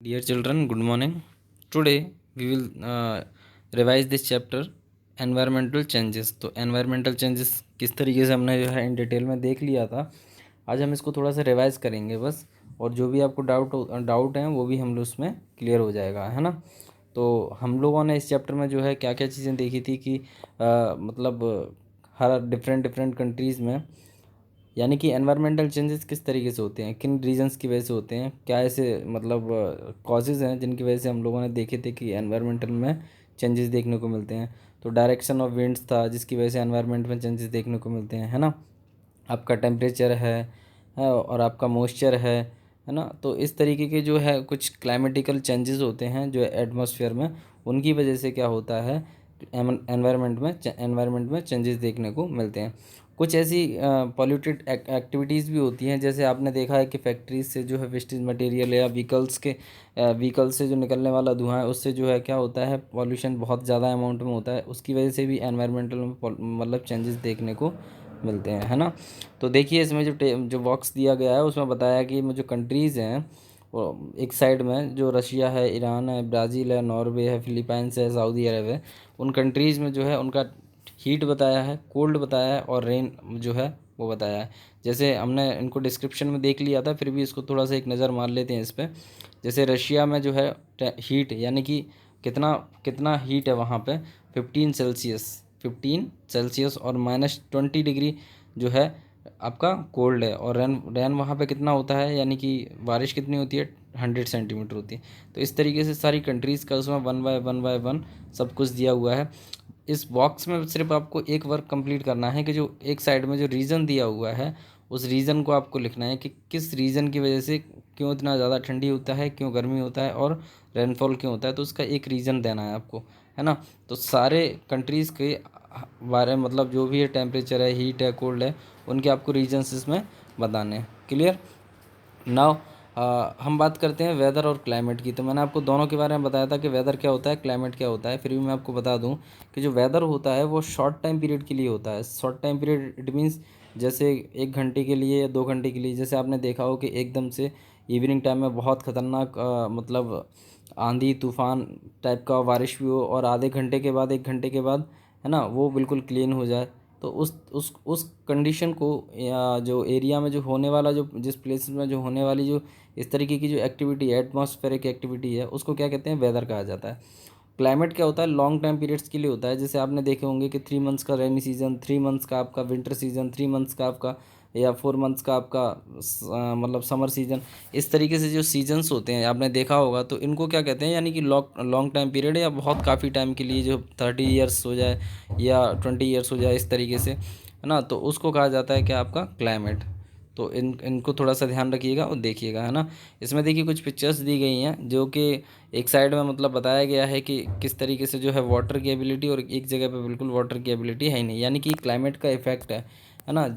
Dear children, good morning. Today we will revise this chapter environmental changes. तो environmental changes किस तरीके से हमने जो है इन डिटेल में देख लिया था। आज हम इसको थोड़ा सा रिवाइज करेंगे बस, और जो भी आपको डाउट हैं वो भी हम लोग उसमें क्लियर हो जाएगा, है ना। तो हम लोगों ने इस चैप्टर में जो है क्या क्या चीज़ें देखी थी कि मतलब हर डिफरेंट डिफरेंट कंट्रीज़ में यानी कि एनवायरमेंटल चेंजेस किस तरीके से होते हैं, किन रीजंस की वजह से होते हैं, क्या ऐसे मतलब कॉजेज़ हैं जिनकी वजह से हम लोगों ने देखे थे कि एनवायरमेंटल में चेंजेस देखने को मिलते हैं। तो डायरेक्शन ऑफ विंड्स था जिसकी वजह से एनवायरमेंट में चेंजेस देखने को मिलते हैं, है ना। आपका टेम्परेचर है और आपका मॉइस्चर है ना। तो इस तरीके के जो है कुछ क्लाइमेटिकल चेंजेस होते हैं जो एटमॉस्फेयर में, उनकी वजह से क्या होता है एनवायरनमेंट में चेंजेस देखने को मिलते हैं। कुछ ऐसी पॉल्यूटेड एक्टिविटीज़ भी होती हैं, जैसे आपने देखा है कि फैक्ट्रीज से जो है वेस्टेज मटेरियल या व्हीकल से जो निकलने वाला धुआं है उससे जो है क्या होता है पॉल्यूशन बहुत ज़्यादा अमाउंट में होता है, उसकी वजह से भी एनवायरमेंटल में मतलब चेंजेस देखने को मिलते हैं, है ना। तो देखिए इसमें जो बॉक्स दिया गया है उसमें बताया कि जो कंट्रीज़ हैं वो एक साइड में जो रशिया है, ईरान है, ब्राज़ील है, नॉर्वे है, फिलीपाइंस है, सऊदी अरब है, उन कंट्रीज़ में जो है उनका हीट बताया है, कोल्ड बताया है और रेन जो है वो बताया है। जैसे हमने इनको डिस्क्रिप्शन में देख लिया था, फिर भी इसको थोड़ा सा एक नज़र मार लेते हैं इस पर। जैसे रशिया में जो है हीट यानी कि कितना कितना हीट है वहाँ पे 15 सेल्सियस और -20 डिग्री जो है आपका कोल्ड है, और रैन रैन वहाँ पे कितना होता है यानी कि बारिश कितनी होती है 100 सेंटीमीटर होती है। तो इस तरीके से सारी कंट्रीज़ का उसमें वन बाय वन सब कुछ दिया हुआ है। इस बॉक्स में सिर्फ आपको एक वर्क कंप्लीट करना है कि जो एक साइड में जो रीज़न दिया हुआ है उस रीज़न को आपको लिखना है कि किस रीज़न की वजह से क्यों इतना ज़्यादा ठंडी होता है, क्यों गर्मी होता है और रेनफॉल क्यों होता है, तो उसका एक रीज़न देना है आपको, है ना। तो सारे कंट्रीज़ के बारे में मतलब जो भी है टेम्परेचर है, हीट है, कोल्ड है, उनके आपको रीजन्स इसमें बताने हैं। क्लियर। नाउ हम बात करते हैं वेदर और क्लाइमेट की। तो मैंने आपको दोनों के बारे में बताया था कि वेदर क्या होता है, क्लाइमेट क्या होता है। फिर भी मैं आपको बता दूं कि जो वेदर होता है वो शॉर्ट टाइम पीरियड के लिए होता है। Short time period it means जैसे 1 घंटे के लिए या 2 घंटे के लिए। जैसे आपने देखा हो कि एकदम से इवनिंग टाइम में बहुत ख़तरनाक मतलब आंधी तूफान टाइप का बारिश भी हो और आधे घंटे के बाद 1 घंटे के बाद है ना वो बिल्कुल क्लीन हो जाए। तो उस कंडीशन को या जो एरिया में जो होने वाला जो जिस प्लेस में जो होने वाली जो इस तरीके की जो एक्टिविटी है एटमॉस्फेरिक एक्टिविटी है उसको क्या कहते हैं वेदर कहा जाता है। क्लाइमेट क्या होता है लॉन्ग टाइम पीरियड्स के लिए होता है। जैसे आपने देखे होंगे कि 3 मंथ्स का रेनी सीजन, 3 मंथ्स का आपका विंटर सीजन, 3 मंथ्स का आपका या 4 मंथ्स का आपका मतलब समर सीजन। इस तरीके से जो सीजन्स होते हैं आपने देखा होगा, तो इनको क्या कहते हैं यानी कि लॉन्ग टाइम पीरियड या बहुत काफ़ी टाइम के लिए जो 30 ईयर्स हो जाए या 20 ईयर्स हो जाए इस तरीके से, है ना। तो उसको कहा जाता है क्या आपका क्लाइमेट। तो इनको थोड़ा सा ध्यान रखिएगा और देखिएगा, है ना। इसमें देखिए कुछ पिक्चर्स दी गई हैं जो कि एक साइड में मतलब बताया गया है कि किस तरीके से जो है वाटर की एबिलिटी, और एक जगह पे बिल्कुल वाटर की एबिलिटी है ही नहीं, यानी कि क्लाइमेट का इफेक्ट है ना।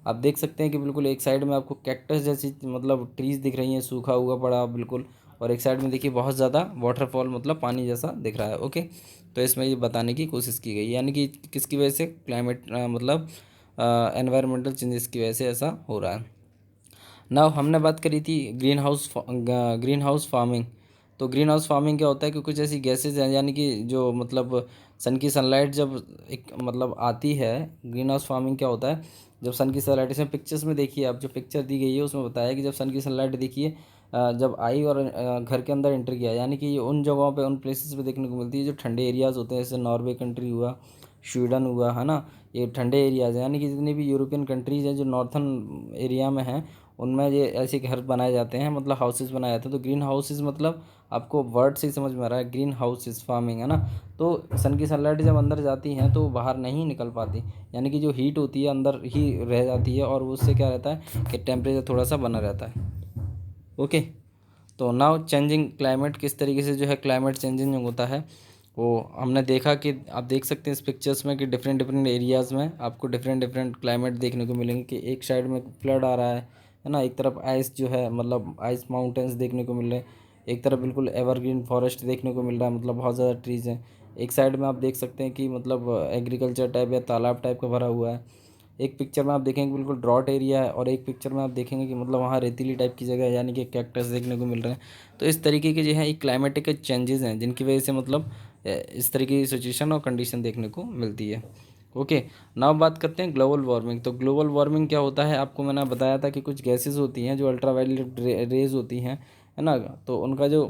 आप देख सकते हैं कि बिल्कुल एक साइड में आपको कैक्टस जैसी मतलब ट्रीज़ दिख रही हैं सूखा हुआ पड़ा बिल्कुल, और एक साइड में देखिए बहुत ज़्यादा वाटरफॉल मतलब पानी जैसा दिख रहा है। ओके। तो इसमें ये बताने की कोशिश की गई यानी कि किसकी वजह से क्लाइमेट मतलब एनवायरमेंटल चेंजेस की वजह से ऐसा हो रहा है। नाउ हमने बात करी थी ग्रीन हाउस फार्मिंग। तो ग्रीन हाउस फार्मिंग क्या होता है कि कुछ ऐसी गैसेज हैं यानी कि जो मतलब सन की सनलाइट जब एक मतलब आती है। ग्रीन हाउस फार्मिंग क्या होता है जब सन की सनलाइट, इसमें पिक्चर्स में देखिए आप जो पिक्चर दी गई है उसमें बताया है कि जब सन की सनलाइट देखिए जब आई और घर के अंदर एंटर किया, यानी कि ये उन जगहों पे उन प्लेसेस पे देखने को मिलती है जो ठंडे एरियाज़ होते हैं, जैसे नॉर्वे कंट्री हुआ, स्वीडन हुआ, है ना। ये ठंडे एरियाज़ हैं यानी कि जितनी भी यूरोपियन कंट्रीज़ हैं जो नॉर्थन एरिया में हैं उनमें ये ऐसे घर बनाए जाते हैं, मतलब हाउसेस बनाए जाते हैं। तो ग्रीन हाउसेस मतलब आपको वर्ड से ही समझ में आ रहा है, ग्रीन हाउसेस फार्मिंग, है ना। तो सन की सनलाइट जब अंदर जाती हैं तो बाहर नहीं निकल पाती, यानी कि जो हीट होती है अंदर ही रह जाती है, और उससे क्या रहता है कि टेम्परेचर थोड़ा सा बना रहता है। ओके। तो नाउ चेंजिंग क्लाइमेट, किस तरीके से जो है क्लाइमेट चेंजिंग होता है वो हमने देखा कि आप देख सकते हैं इस पिक्चर्स में कि डिफरेंट डिफरेंट एरियाज़ में आपको डिफरेंट डिफरेंट क्लाइमेट देखने को मिलेंगे। कि एक साइड में फ्लड आ रहा है ना, एक तरफ आइस जो है मतलब आइस माउंटेन्स देखने को मिल रहे हैं, एक तरफ बिल्कुल एवरग्रीन फॉरेस्ट देखने को मिल रहा है, मतलब बहुत ज़्यादा ट्रीज़ हैं। एक साइड में आप देख सकते हैं कि मतलब एग्रीकल्चर टाइप या तालाब टाइप का भरा हुआ है। एक पिक्चर में आप देखेंगे बिल्कुल ड्रॉट एरिया है और एक पिक्चर में आप देखेंगे कि मतलब वहाँ रेतीली टाइप की जगह है, यानी कि कैक्टस देखने को मिल रहे हैं। तो इस तरीके के जो है एक क्लाइमेटिक चेंजेस हैं जिनकी वजह से मतलब इस तरीके की सिचुएशन और कंडीशन देखने को मिलती है। ओके, नाउ बात करते हैं ग्लोबल वार्मिंग। तो ग्लोबल वार्मिंग क्या होता है, आपको मैंने बताया था कि कुछ गैसेस होती हैं जो अल्ट्रावायलेट रेज होती हैं, है ना। तो उनका जो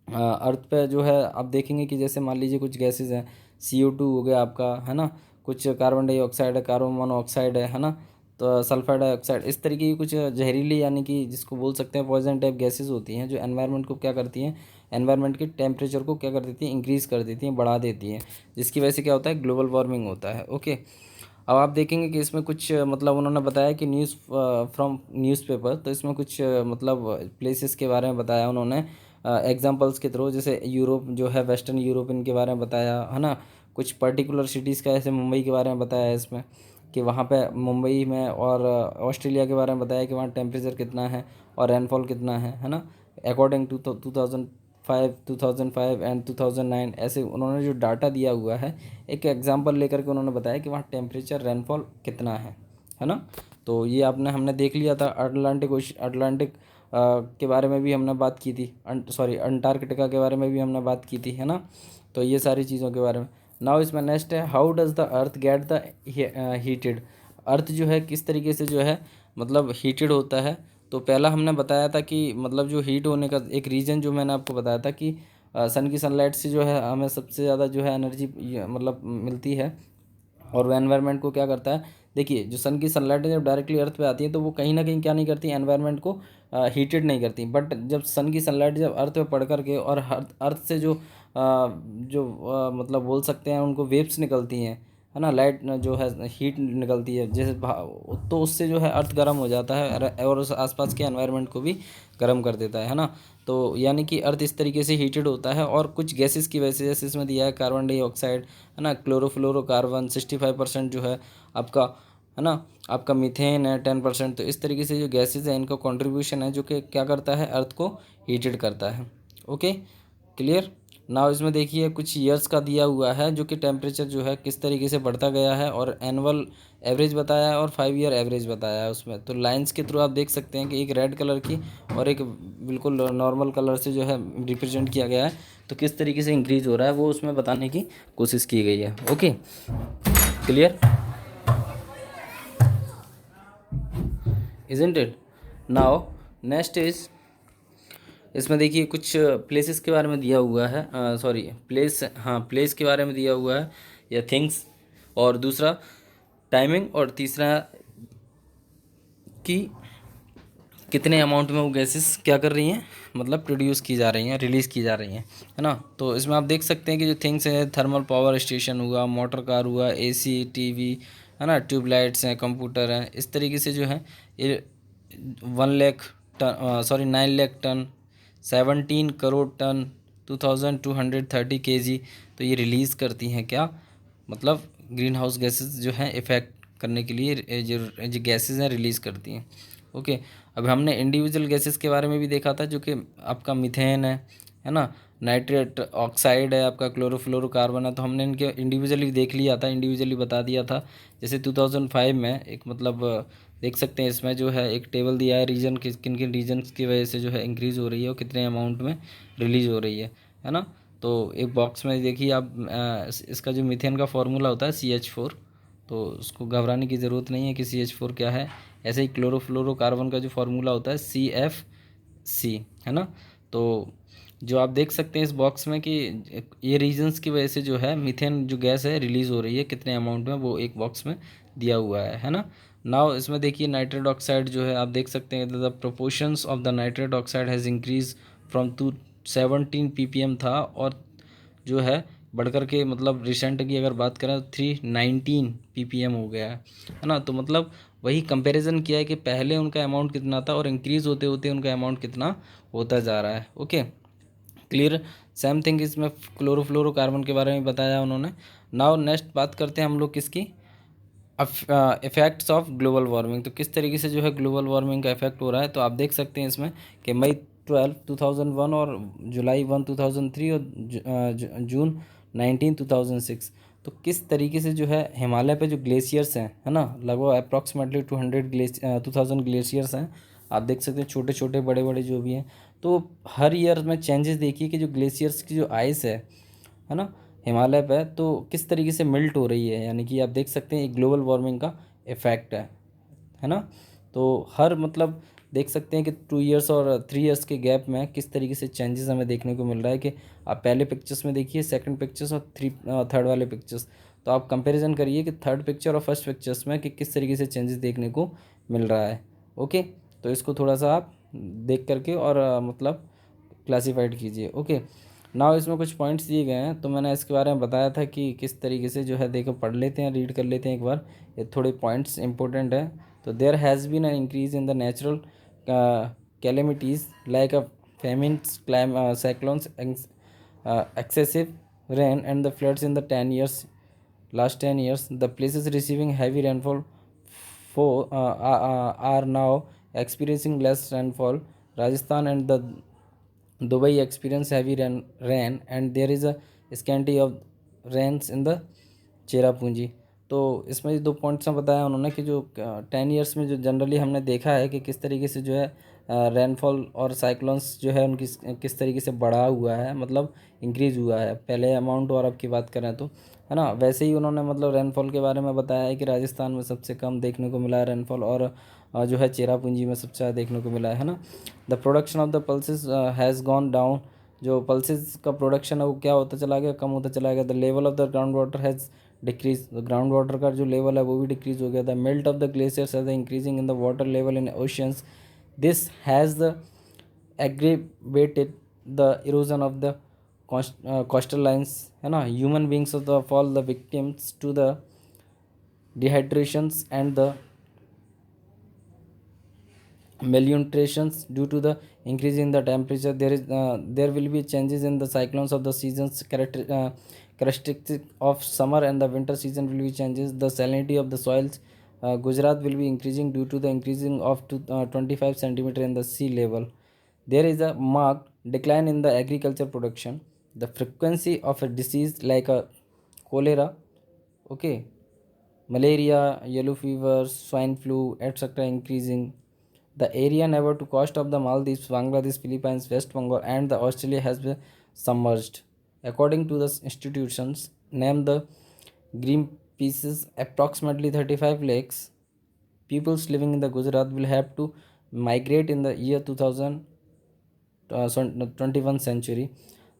अर्थ पे जो है आप देखेंगे कि जैसे मान लीजिए कुछ गैसेस हैं, CO2 हो गया आपका, है ना, कुछ कार्बन डाइऑक्साइड है, कार्बन मोनोऑक्साइड है ना, तो सल्फर डाइऑक्साइड, इस तरीके की कुछ जहरीली यानी कि जिसको बोल सकते हैं पॉइजन टाइप गैसेस होती हैं जो एनवायरनमेंट को क्या करती हैं, एनवायरनमेंट के टेम्परेचर को क्या कर देती हैं, इंक्रीज़ कर देती हैं, बढ़ा देती हैं, जिसकी वजह से क्या होता है, ग्लोबल वार्मिंग होता है। ओके, अब आप देखेंगे कि इसमें कुछ मतलब उन्होंने बताया कि न्यूज़ फ्रॉम न्यूज़पेपर, तो इसमें कुछ मतलब प्लेसेस के बारे में बताया उन्होंने एग्जांपल्स के थ्रू, जैसे यूरोप जो है, वेस्टर्न यूरोप, इनके बारे में बताया, है ना। कुछ पर्टिकुलर सिटीज़ का, ऐसे मुंबई के बारे में बताया है इसमें कि वहाँ पे मुंबई में, और ऑस्ट्रेलिया के बारे में बताया कि वहाँ टेम्परेचर कितना है और रेनफॉल कितना है ना, अकॉर्डिंग टू 2005 एंड 2009, ऐसे उन्होंने जो डाटा दिया हुआ है एक एग्जांपल लेकर के उन्होंने बताया कि वहाँ टेम्परेचर रेनफॉल कितना है ना। तो ये हमने देख लिया था। अटलांटिक के बारे में भी हमने बात की थी, सॉरी अंटार्कटिका के बारे में भी हमने बात की थी, है ना। तो ये सारी चीज़ों के बारे में। नाउ इसमें नेक्स्ट है, how does the earth get the heated. Earth जो है किस तरीके से जो है मतलब हीटेड होता है। तो पहला हमने बताया था कि मतलब जो हीट होने का एक रीज़न जो मैंने आपको बताया था कि सन की सनलाइट से जो है हमें सबसे ज़्यादा जो है एनर्जी मतलब मिलती है, और वो एनवायरनमेंट को क्या करता है, देखिए जो सन की सनलाइट जब डायरेक्टली अर्थ पे आती है तो वो कहीं ना कहीं क्या नहीं करती, एनवायरनमेंट को हीटेड नहीं करती। बट जब सन की सनलाइट जब अर्थ पे पड़ करके और अर्थ से मतलब बोल सकते हैं उनको वेव्स निकलती हैं, है ना, लाइट जो है हीट निकलती है जैसे तो उससे जो है अर्थ गर्म हो जाता है और उस आसपास के एनवायरनमेंट को भी गर्म कर देता है ना। तो यानी कि अर्थ इस तरीके से हीटेड होता है, और कुछ गैसेस की वजह से, जैसे इसमें दिया है कार्बन डाइऑक्साइड, है ना, क्लोरोफ्लोरोकार्बन 65% जो है आपका, है ना, आपका मीथेन है 10%। तो इस तरीके से जो गैसेस है इनका कंट्रीब्यूशन है जो कि क्या करता है, अर्थ को हीटेड करता है। Okay, clear. नाउ इसमें देखिए कुछ ईयर्स का दिया हुआ है जो कि टेम्परेचर जो है किस तरीके से बढ़ता गया है, और एनुअल एवरेज बताया है और 5 ईयर एवरेज बताया है उसमें। तो लाइंस के थ्रू आप देख सकते हैं कि एक रेड कलर की और एक बिल्कुल नॉर्मल कलर से जो है रिप्रेजेंट किया गया है। तो किस तरीके से इंक्रीज हो रहा है वो उसमें बताने की कोशिश की गई है। Okay, clear, isn't it. Now next is, इसमें देखिए कुछ प्लेसेस के बारे में दिया हुआ है, सॉरी प्लेस, हाँ प्लेस के बारे में दिया हुआ है या थिंग्स, और दूसरा टाइमिंग, और तीसरा कि कितने अमाउंट में वो गैसेस क्या कर रही हैं, मतलब प्रोड्यूस की जा रही हैं, रिलीज़ की जा रही हैं, है ना। तो इसमें आप देख सकते हैं कि जो थिंग्स है, थर्मल पावर स्टेशन हुआ, मोटर कार हुआ, AC TV, है ना, ट्यूबलाइट्स हैं, कंप्यूटर हैं, इस तरीके से जो है ये 1 lakh ton, sorry 9 lakh ton, 17 crore ton, 2230 kg, तो ये रिलीज़ करती हैं क्या, मतलब ग्रीन हाउस गैसेज जो हैं इफ़ेक्ट करने के लिए जो गैसेज हैं रिलीज़ करती हैं। ओके, अब हमने इंडिविजुअल गैसेस के बारे में भी देखा था जो कि आपका मीथेन है ना, नाइट्रेट ऑक्साइड है, आपका क्लोरोफ्लोरोकार्बन है। तो हमने इनके इंडिविजुअली देख लिया था, इंडिविजुअली बता दिया था। जैसे 2005 में एक मतलब देख सकते हैं इसमें जो है एक टेबल दिया है, रीजन किन किन रीजन्स की वजह से जो है इंक्रीज़ हो रही है और कितने अमाउंट में रिलीज़ हो रही है ना। तो एक बॉक्स में देखिए आप इसका जो मीथेन का फार्मूला होता है CH4, तो उसको घबराने की ज़रूरत नहीं है कि CH4 क्या है। ऐसे ही क्लोरोफ्लोरोकार्बन का जो फार्मूला होता है CFC, है ना। तो जो आप देख सकते हैं इस बॉक्स में कि ये रीजन्स की वजह से जो है मीथेन जो गैस है रिलीज़ हो रही है, कितने अमाउंट में, वो एक बॉक्स में दिया हुआ है ना। नाउ इसमें देखिए नाइट्रेट ऑक्साइड जो है आप देख सकते हैं the proportions of the nitrate oxide has increase from 217 ppm था, और जो है बढ़कर के मतलब रिसेंट की अगर बात करें तो 319 ppm हो गया है ना। तो मतलब वही कंपैरिजन किया है कि पहले उनका अमाउंट कितना था और इंक्रीज़ होते होते उनका अमाउंट कितना होता जा रहा है। Okay, clear. सेम थिंग इसमें क्लोरोफ्लोरोकार्बन के बारे में बताया उन्होंने। नाउ नेक्स्ट बात करते हैं हम लोग किसकी, इफ़ेक्ट्स ऑफ ग्लोबल वार्मिंग। तो किस तरीके से जो है ग्लोबल वार्मिंग का इफेक्ट हो रहा है। तो आप देख सकते हैं इसमें कि मई 12 2001 और जुलाई 1 2003 और जून 19 2006, तो किस तरीके से जो है हिमालय पे जो ग्लेशियर्स हैं, है ना, लगभग अप्रॉक्सीमेटली 2000 ग्लेशियर्स हैं। आप देख सकते हैं छोटे छोटे बड़े बड़े जो भी हैं। तो हर ईयर में चेंजेस देखिए कि जो ग्लेशियर्स की जो आइस है ना, हिमालय पे तो किस तरीके से मेल्ट हो रही है, यानी कि आप देख सकते हैं एक ग्लोबल वार्मिंग का इफेक्ट है ना। तो हर मतलब देख सकते हैं कि 2 इयर्स और 3 इयर्स के गैप में किस तरीके से चेंजेस हमें देखने को मिल रहा है कि आप पहले पिक्चर्स में देखिए, सेकंड पिक्चर्स और थर्ड वाले पिक्चर्स, तो आप कंपैरिजन करिए कि थर्ड पिक्चर और फर्स्ट पिक्चर्स में कि किस तरीके से चेंजेस देखने को मिल रहा है। ओके, तो इसको थोड़ा सा आप देख करके और मतलब क्लासीफाइड कीजिए। ओके, नाउ इसमें कुछ पॉइंट्स दिए गए हैं, तो मैंने इसके बारे में बताया था कि किस तरीके से जो है देखो पढ़ लेते हैं, रीड कर लेते हैं एक बार, ये थोड़े पॉइंट्स इंपॉर्टेंट है। तो there has been an increase in the natural calamities like a famines, cyclones, excessive rain, and the floods in the last 10 years. The places receiving heavy rainfall are now experiencing less rainfall. Rajasthan and the Dubai experience heavy rain, and there is a scanty of rains in the Cherrapunji. तो इसमें जो 2 points में बताया उन्होंने कि जो 10 years में जो जनरली हमने देखा है कि किस तरीके से जो है रेनफॉल और साइक्लोन्स जो है उनकी किस तरीके से बढ़ा हुआ है, मतलब इंक्रीज़ हुआ है पहले अमाउंट और अब की बात करें तो, है ना। वैसे ही उन्होंने मतलब रेनफॉल के बारे में बताया है कि राजस्थान में सबसे कम देखने को मिला है रेनफॉल, और जो है चेरापूंजी में सबसे ज़्यादा देखने को मिला है ना। The production of the pulses has gone down, जो पल्सेस का प्रोडक्शन है वो क्या होता चला गया, कम होता चला गया। The level of the ground water has decrease, ground water का जो लेवल है वो भी डिक्रीज हो गया था। Melt of the glaciers has increasing in the water level in oceans, this has the aggravated the erosion of the coastal lines, है ना। Human beings of the fall the victims to the dehydrations and the malnutritions due to the increase in the temperature. There will be changes in the cyclones of the seasons, characteristic of summer and the winter season will be changes. The salinity of the soils, Gujarat will be increasing due to the increasing of 25 centimeter in the sea level. There is a marked decline in the agriculture production. The frequency of a disease like a cholera, okay, malaria, yellow fever, swine flu, etc. increasing. The area neighbor to coast of the Maldives, Bangladesh, Philippines, West Bengal, and the Australia has been submerged. According to the institutions, named the Greenpeace's approximately 35 lakhs peoples living in the Gujarat will have to migrate in the year 21 century.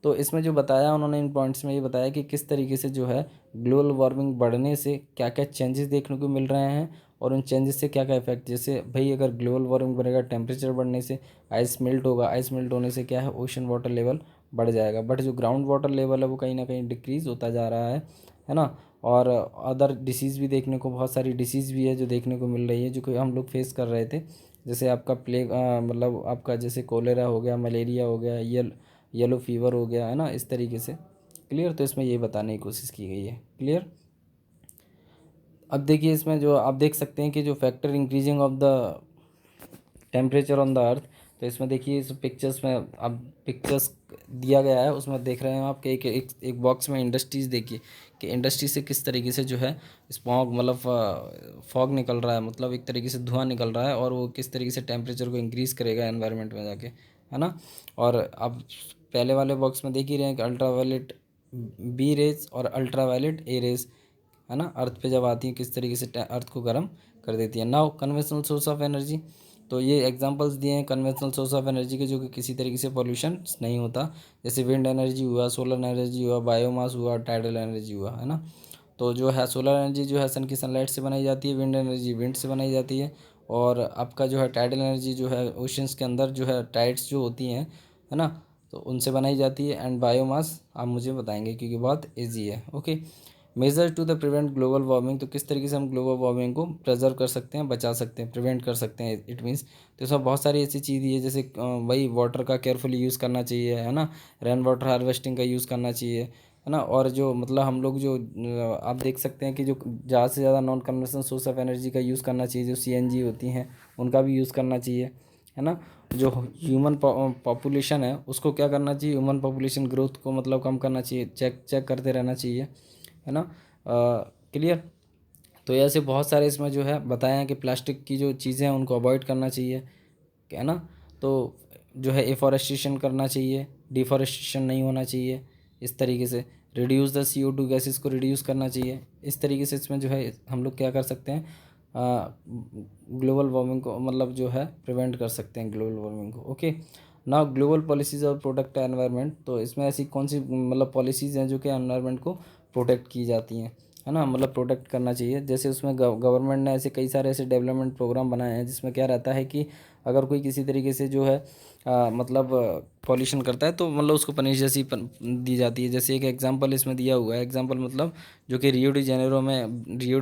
तो इसमें जो बताया उन्होंने इन points में ये बताया कि किस तरीके से जो है ग्लोबल वार्मिंग बढ़ने से क्या क्या चेंजेस देखने को मिल रहे हैं और उन चेंजेस से क्या क्या इफेक्ट, जैसे भाई अगर ग्लोबल वार्मिंग बढ़ेगा, टेम्परेचर बढ़ने से आइस मेल्ट होगा, आइस मेल्ट होने से क्या है ओशन वाटर लेवल बढ़ जाएगा, बट जो ग्राउंड वाटर लेवल है वो कहीं ना कहीं डिक्रीज़ होता जा रहा है ना। और अदर डिसीज़ भी देखने को, बहुत सारी डिसीज़ भी है जो देखने को मिल रही है जो कि हम लोग फेस कर रहे थे, जैसे आपका प्लेग, मतलब आपका जैसे कोलेरा हो गया, मलेरिया हो गया, येलो फीवर हो गया, है ना, इस तरीके से। क्लियर, तो इसमें ये बताने की कोशिश की गई है। क्लियर। अब देखिए इसमें जो आप देख सकते हैं कि जो factor increasing of the temperature on the earth, तो इसमें देखिए इस पिक्चर्स में अब पिक्चर्स दिया गया है, उसमें देख रहे हैं आप कि एक बॉक्स में इंडस्ट्रीज़ देखिए कि इंडस्ट्री से किस तरीके से जो है स्मॉग, मतलब फॉग निकल रहा है, मतलब एक तरीके से धुआं निकल रहा है, और वो किस तरीके से टेम्परेचर को इंक्रीज़ करेगा एनवायरनमेंट में जाके, है ना। और अब पहले वाले बॉक्स में देख ही रहे हैं कि अल्ट्रावायलेट बी रेज और अल्ट्रावायलेट ए रेज, है ना, अर्थ पे जब आती है किस तरीके से अर्थ को गर्म कर देती है। Now conventional source of energy, तो ये एग्जांपल्स दिए हैं कन्वेंशनल सोर्स ऑफ एनर्जी के जो कि किसी तरीके से पॉल्यूशन नहीं होता, जैसे विंड एनर्जी हुआ, सोलर एनर्जी हुआ, बायोमास हुआ, टाइडल एनर्जी हुआ, है ना। तो जो है सोलर एनर्जी जो है सन की सनलाइट से बनाई जाती है, विंड एनर्जी विंड से बनाई जाती है, और आपका जो है टाइडल एनर्जी जो है ओशंस के अंदर जो है टाइड्स जो होती हैं, है ना, तो उनसे बनाई जाती है। एंड बायोमास आप मुझे बताएंगे क्योंकि बहुत ईजी है। Okay, major to the prevent global warming, तो किस तरीके से हम ग्लोबल वार्मिंग को प्रिजर्व कर सकते हैं, बचा सकते हैं, प्रिवेंट कर सकते हैं, इट मीन्स। तो इसमें बहुत सारी ऐसी चीज़ है जैसे वही वाटर का केयरफुली यूज़ करना चाहिए, है ना, रेन वाटर हार्वेस्टिंग का यूज़ करना चाहिए, है ना। और जो मतलब हम लोग जो आप देख सकते हैं कि जो ज़्यादा से ज़्यादा non conventional source of energy का यूज़ करना चाहिए, जो सीएनजी होती हैं उनका भी यूज़ करना चाहिए, है ना। जो ह्यूमन पॉपुलेशन है उसको क्या करना चाहिए, ह्यूमन पॉपुलेशन ग्रोथ को मतलब कम करना चाहिए, चेक चेक करते रहना चाहिए, है ना। क्लियर। तो ऐसे बहुत सारे इसमें जो है बताया है कि प्लास्टिक की जो चीज़ें हैं उनको अवॉइड करना चाहिए, है ना। तो जो है एफॉरेस्टेशन करना चाहिए, डिफॉरेस्टेशन नहीं होना चाहिए, इस तरीके से रिड्यूस द CO2 गैसेस को रिड्यूस करना चाहिए। इस तरीके से इसमें जो है हम लोग क्या कर सकते हैं, ग्लोबल वार्मिंग को मतलब जो है प्रिवेंट कर सकते हैं ग्लोबल वार्मिंग को। ओके, ना ग्लोबल पॉलिसीज़ और प्रोटेक्ट एनवायरनमेंट, तो इसमें ऐसी कौन सी मतलब पॉलिसीज़ हैं जो कि एनवायरनमेंट को प्रोटेक्ट की जाती हैं, है ना, मतलब प्रोटेक्ट करना चाहिए। जैसे उसमें गवर्नमेंट ने ऐसे कई सारे ऐसे डेवलपमेंट प्रोग्राम बनाए हैं जिसमें क्या रहता है कि अगर कोई किसी तरीके से जो है मतलब पॉल्यूशन करता है तो मतलब उसको पनिश जैसी दी जाती है। जैसे एक एग्जांपल इसमें दिया हुआ है, एग्जांपल मतलब जो कि रियो डी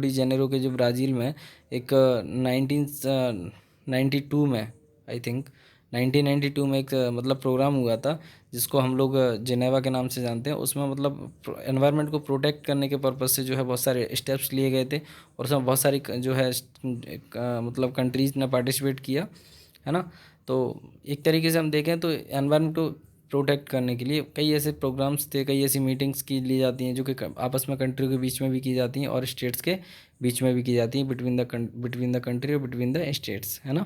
जेनेरो के जो ब्राज़ील में एक 1992 में, आई थिंक 1992 में एक मतलब प्रोग्राम हुआ था जिसको हम लोग जेनेवा के नाम से जानते हैं। उसमें मतलब एनवायरनमेंट को प्रोटेक्ट करने के पर्पज़ से जो है बहुत सारे स्टेप्स लिए गए थे और उसमें बहुत सारी जो है मतलब कंट्रीज़ ने पार्टिसिपेट किया, है ना। तो एक तरीके से हम देखें तो एनवायरनमेंट को प्रोटेक्ट करने के लिए कई ऐसे प्रोग्राम्स थे, कई ऐसी मीटिंग्स की ली जाती हैं जो कि आपस में कंट्री के बीच में भी की जाती हैं और स्टेट्स के बीच में भी की जाती हैं, बिटवीन द कंट्री और बिटवीन द स्टेट्स, है ना।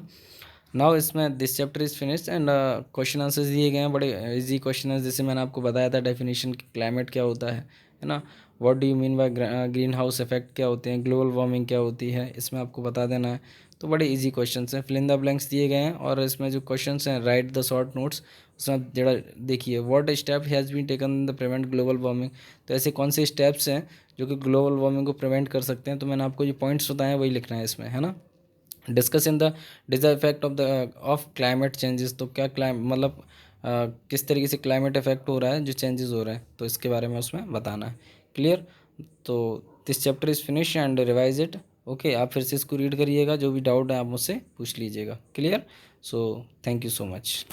नाउ इसमें this chapter is finished and question answers दिए गए हैं, बड़े इजी क्वेश्चन है। जैसे मैंने आपको बताया था डेफिनेशन क्लाइमेट क्या होता है ना, what do you mean by green house effect क्या होते हैं, ग्लोबल वार्मिंग क्या होती है, इसमें आपको बता देना है। तो बड़े इजी क्वेश्चंस हैं, फिल इन द ब्लैंक्स दिए गए हैं और इसमें जो क्वेश्चंस हैं राइट द शॉर्ट नोट्स, उसमें जरा देखिए what step has been taken in the prevent global warming, तो ऐसे कौन से स्टेप्स हैं जो कि ग्लोबल वार्मिंग को प्रिवेंट कर सकते हैं। तो मैंने आपको जो पॉइंट्स बताए हैं वही लिखना है इसमें, है ना। Discuss in the these effect of climate changes, तो क्या मतलब किस तरीके से क्लाइमेट इफेक्ट हो रहा है, जो चेंजेस हो रहे हैं, तो इसके बारे में उसमें बताना है। क्लियर। तो this chapter is finish and revise it. Okay, आप फिर से इसको रीड करिएगा, जो भी डाउट है आप मुझसे पूछ लीजिएगा। Clear. So thank you so much.